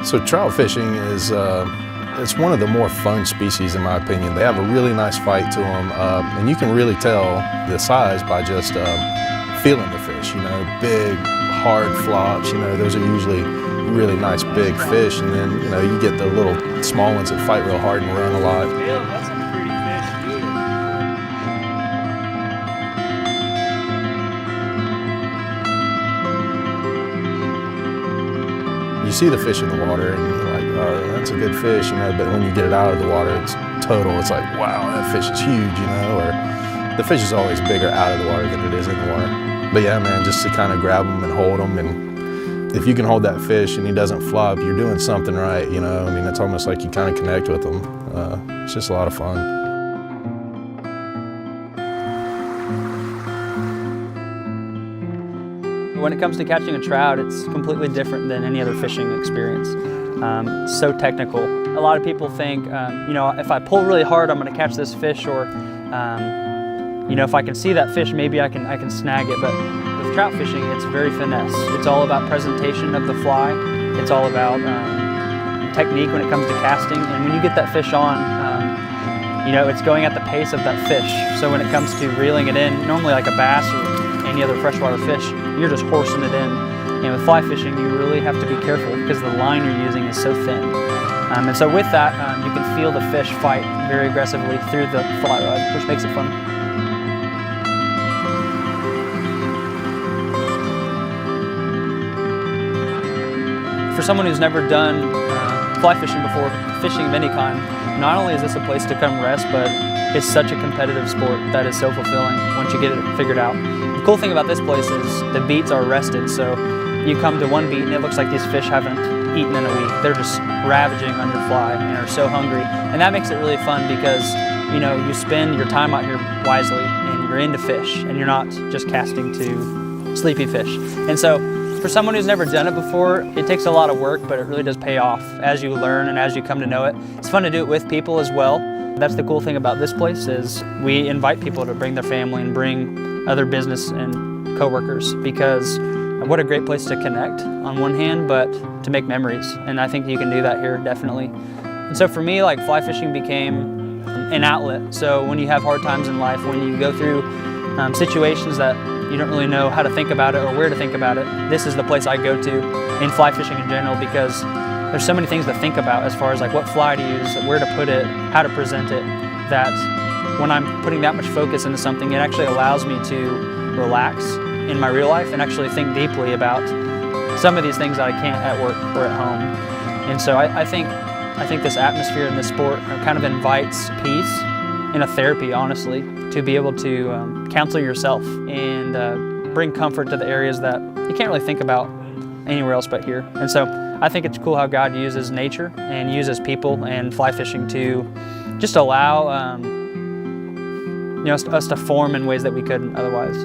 So trout fishing is it's one of the more fun species in my opinion. They have a really nice fight to them, and you can really tell the size by just feeling the fish. You know, big, hard flops. You know, those are usually really nice big fish, and then you know you get the little small ones that fight real hard and run a lot. That's some pretty fish, dude. You see the fish in the water and you're like, oh, that's a good fish, you know, but when you get it out of the water, it's total. It's like, wow, that fish is huge, you know, or the fish is always bigger out of the water than it is in the water. But yeah, man, just to kind of grab them and hold them, and if you can hold that fish and he doesn't flop, you're doing something right, you know. I mean, it's almost like you kind of connect with them. It's just a lot of fun. When it comes to catching a trout, it's completely different than any other fishing experience. It's so technical. A lot of people think, you know, if I pull really hard, I'm going to catch this fish, or, you know, if I can see that fish, maybe I can snag it. But with trout fishing, it's very finesse. It's all about presentation of the fly. It's all about technique when it comes to casting. And when you get that fish on, you know, it's going at the pace of that fish. So when it comes to reeling it in, normally like a bass or any other freshwater fish, you're just horsing it in. And with fly fishing, you really have to be careful because the line you're using is so thin. And so with that, you can feel the fish fight very aggressively through the fly rod, which makes it fun. For someone who's never done fly fishing before, fishing of any kind, not only is this a place to come rest, but it's such a competitive sport that is so fulfilling once you get it figured out. The cool thing about this place is the beats are rested, so you come to one beat and it looks like these fish haven't eaten in a week. They're just ravaging on your fly and are so hungry. And that makes it really fun because, you know, you spend your time out here wisely and you're into fish and you're not just casting to sleepy fish. And so for someone who's never done it before, it takes a lot of work, but it really does pay off as you learn and as you come to know it. It's fun to do it with people as well. That's the cool thing about this place is we invite people to bring their family and bring other business and coworkers, because what a great place to connect on one hand, but to make memories. And I think you can do that here, definitely. And so for me, like, fly fishing became an outlet. So when you have hard times in life, when you go through situations that you don't really know how to think about it or where to think about it, this is the place I go to in fly fishing in general, because there's so many things to think about as far as like what fly to use, where to put it, how to present it, that when I'm putting that much focus into something, it actually allows me to relax in my real life and actually think deeply about some of these things that I can't at work or at home. And so I think this atmosphere in this sport kind of invites peace and a therapy, honestly, to be able to counsel yourself and bring comfort to the areas that you can't really think about anywhere else but here. And so I think it's cool how God uses nature and uses people and fly fishing to just allow you know, us to form in ways that we couldn't otherwise.